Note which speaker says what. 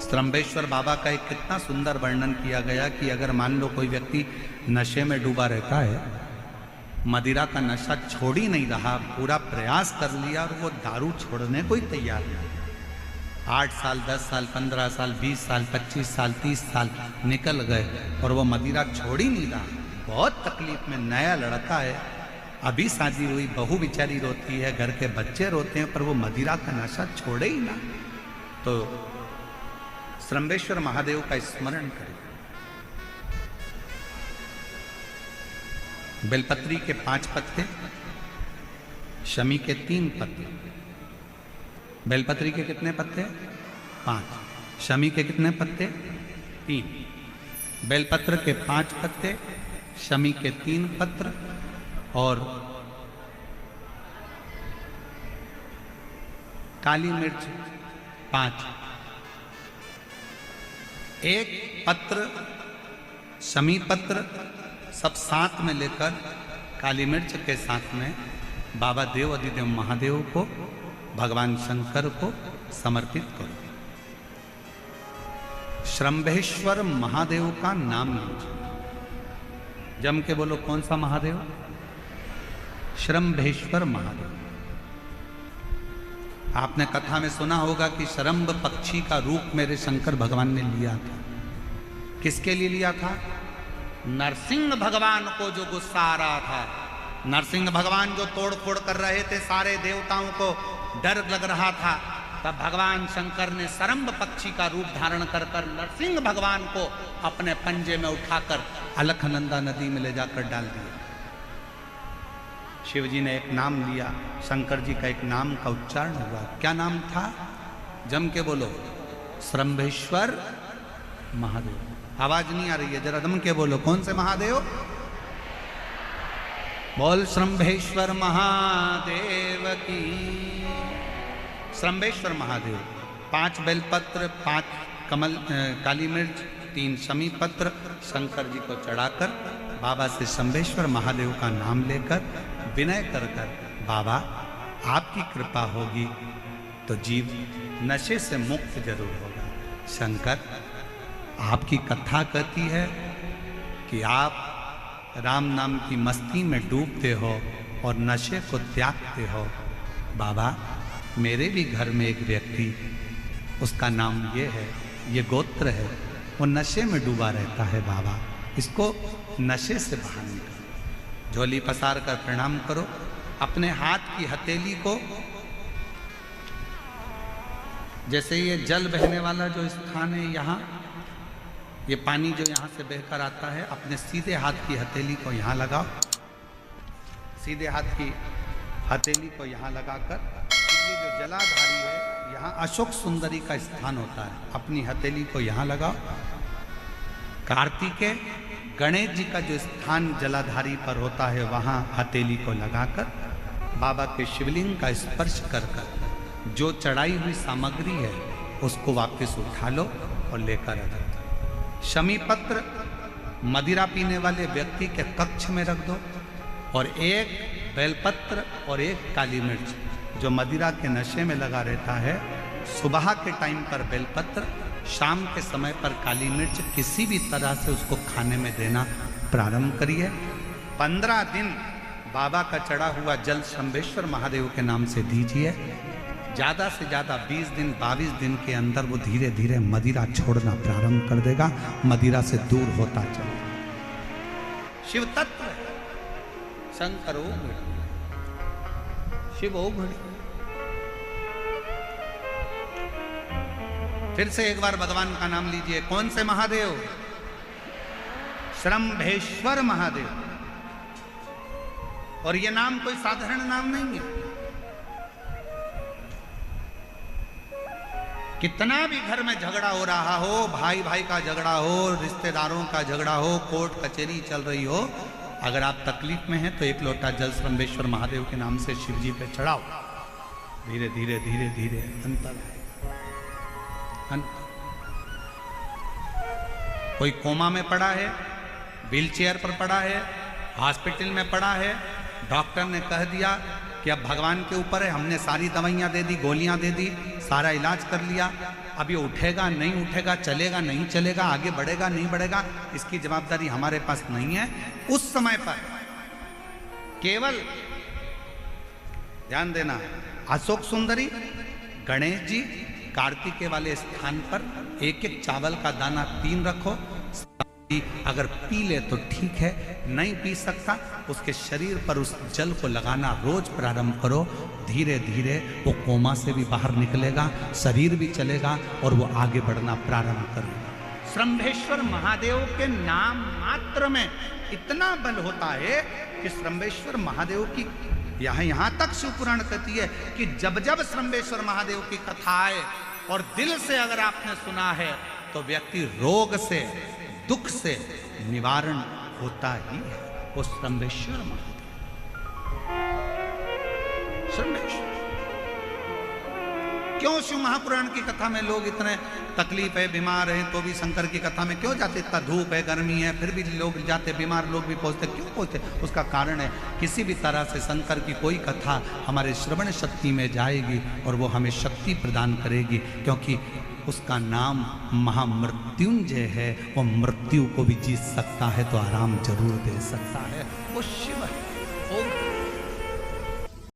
Speaker 1: श्रम्भेश्वर बाबा का एक कितना सुंदर वर्णन किया गया कि अगर मान लो कोई व्यक्ति नशे में डूबा रहता है, मदिरा का नशा छोड़ ही नहीं रहा, पूरा प्रयास कर लिया और वो दारू छोड़ने को ही तैयार नहीं, 8 साल 10 साल 15 साल 20 साल 25 साल 30 साल निकल गए और वो मदिरा छोड़ ही नहीं रहा, बहुत तकलीफ में। नया लड़का है, अभी शादी हुई, बहू बेचारी रोती है, घर के बच्चे रोते हैं, पर वो मदिरा का नशा छोड़े ही ना। तो श्रम्भेश्वर महादेव का स्मरण करें। बेलपत्री के 5 पत्ते, शमी के 3 पत्ते। बेलपत्री के कितने पत्ते? 5। शमी के कितने पत्ते? 3। बेलपत्र के 5 पत्ते, शमी के 3 पत्र और काली मिर्च 5। एक पत्र, शमी पत्र सब साथ में लेकर काली मिर्च के साथ में बाबा देव अधिदेव महादेव को, भगवान शंकर को समर्पित करो। श्रम्भेश्वर महादेव का नाम लीजिए, जम के बोलो, कौन सा महादेव? श्रम्भेश्वर महादेव। आपने कथा में सुना होगा कि शरम्भ पक्षी का रूप मेरे शंकर भगवान ने लिया था। किसके लिए लिया था? नरसिंह भगवान को जो गुस्सा आ रहा था, नरसिंह भगवान जो तोड़ फोड़ कर रहे थे, सारे देवताओं को डर लग रहा था, तब भगवान शंकर ने शरम्भ पक्षी का रूप धारण कर कर नरसिंह भगवान को अपने पंजे में उठाकर अलकनंदा नदी में ले जाकर डाल दिया। शिव जी ने एक नाम लिया, शंकर जी का एक नाम का उच्चारण हुआ। क्या नाम था? जम के बोलो, श्रम्भेश्वर महादेव। आवाज नहीं आ रही है, जरा दम के बोलो, कौन से महादेव? बोल श्रम्भेश्वर महादेव की। श्रम्भेश्वर महादेव 5 बेलपत्र, 5 कमल काली मिर्च, 3 शमी पत्र शंकर जी को चढ़ाकर बाबा से श्रम्भेश्वर महादेव का नाम लेकर विनय कर कर, बाबा आपकी कृपा होगी तो जीव नशे से मुक्त जरूर होगा। शंकर, आपकी कथा कहती है कि आप राम नाम की मस्ती में डूबते हो और नशे को त्यागते हो। बाबा, मेरे भी घर में एक व्यक्ति, उसका नाम ये है, ये गोत्र है, वो नशे में डूबा रहता है। बाबा, इसको नशे से बाहर निकालो। झोली पसार कर प्रणाम करो, अपने हाथ की हथेली को, जैसे ये जल बहने वाला जो स्थान है, यहाँ ये पानी जो यहाँ से बहकर आता है, अपने सीधे हाथ की हथेली को यहाँ लगाओ, सीधे हाथ की हथेली को यहाँ लगाकर, ये जो जलाधारी है, यहाँ अशोक सुंदरी का स्थान होता है, अपनी हथेली को यहाँ लगाओ। कार्तिकेय गणेश जी का जो स्थान जलाधारी पर होता है, वहाँ हथेली को लगाकर बाबा के शिवलिंग का स्पर्श कर कर जो चढ़ाई हुई सामग्री है उसको वापस उठा लो और लेकर आ जाओ। शमी पत्र मदिरा पीने वाले व्यक्ति के कक्ष में रख दो, और एक बेलपत्र और एक काली मिर्च जो मदिरा के नशे में लगा रहता है, सुबह के टाइम पर बेलपत्र, शाम के समय पर काली मिर्च, किसी भी तरह से उसको खाने में देना प्रारंभ करिए। 15 दिन बाबा का चढ़ा हुआ जल श्रम्भेश्वर महादेव के नाम से दीजिए। ज़्यादा से ज़्यादा 20 दिन 22 दिन के अंदर वो धीरे धीरे मदिरा छोड़ना प्रारंभ कर देगा, मदिरा से दूर होता चलेगा। शिव तत्व है, शंकर ओ घड़ी, शिव ओ घड़ी। फिर से एक बार भगवान का नाम लीजिए। कौन से महादेव? श्रम्भेश्वर महादेव। और ये नाम कोई साधारण नाम नहीं है। कितना भी घर में झगड़ा हो रहा हो, भाई भाई का झगड़ा हो, रिश्तेदारों का झगड़ा हो, कोर्ट कचहरी चल रही हो, अगर आप तकलीफ में हैं तो एक लोटा जल श्रम्भेश्वर महादेव के नाम से शिव जी पे चढ़ाओ। धीरे धीरे धीरे धीरे अंतर है। कोई कोमा में पड़ा है, व्हीलचेयर पर पड़ा है, हॉस्पिटल में पड़ा है, डॉक्टर ने कह दिया कि अब भगवान के ऊपर है, हमने सारी दवाइयाँ दे दी, गोलियाँ दे दी, सारा इलाज कर लिया, अब ये उठेगा नहीं उठेगा, चलेगा नहीं चलेगा, आगे बढ़ेगा नहीं बढ़ेगा, इसकी जवाबदारी हमारे पास नहीं है। उस समय पर केवल ध्यान देना, अशोक सुंदरी, गणेश जी, कार्तिकेय वाले स्थान पर एक एक चावल का दाना 3 रखो। अगर पी ले तो ठीक है, नहीं पी सकता उसके शरीर पर उस जल को लगाना रोज प्रारंभ करो। धीरे धीरे वो कोमा से भी बाहर निकलेगा, शरीर भी चलेगा और वो आगे बढ़ना प्रारंभ करेगा। श्रंभेश्वर महादेव के नाम मात्र में इतना बल होता है कि श्रंभेश्वर महादेव की यहां तक शिवपुराण कहती है कि जब जब श्रंभेश्वर महादेव की कथा आए और दिल से अगर आपने सुना है तो व्यक्ति रोग से, दुख से निवारण होता ही है। वो श्रंभेश्वर महादेव, श्रंभेश्वर। क्यों शिव महापुराण की कथा में लोग इतने तकलीफ है, बीमार हैं तो भी शंकर की कथा में क्यों जाते? इतना धूप है, गर्मी है, फिर भी लोग जाते, बीमार लोग भी पहुंचते, क्यों पहुंचते? उसका कारण है किसी भी तरह से शंकर की कोई कथा हमारे श्रवण शक्ति में जाएगी और वो हमें शक्ति प्रदान करेगी, क्योंकि उसका नाम महामृत्युंजय है। वो मृत्यु को भी जीत सकता है तो आराम जरूर दे सकता है। वो शिव है। ओम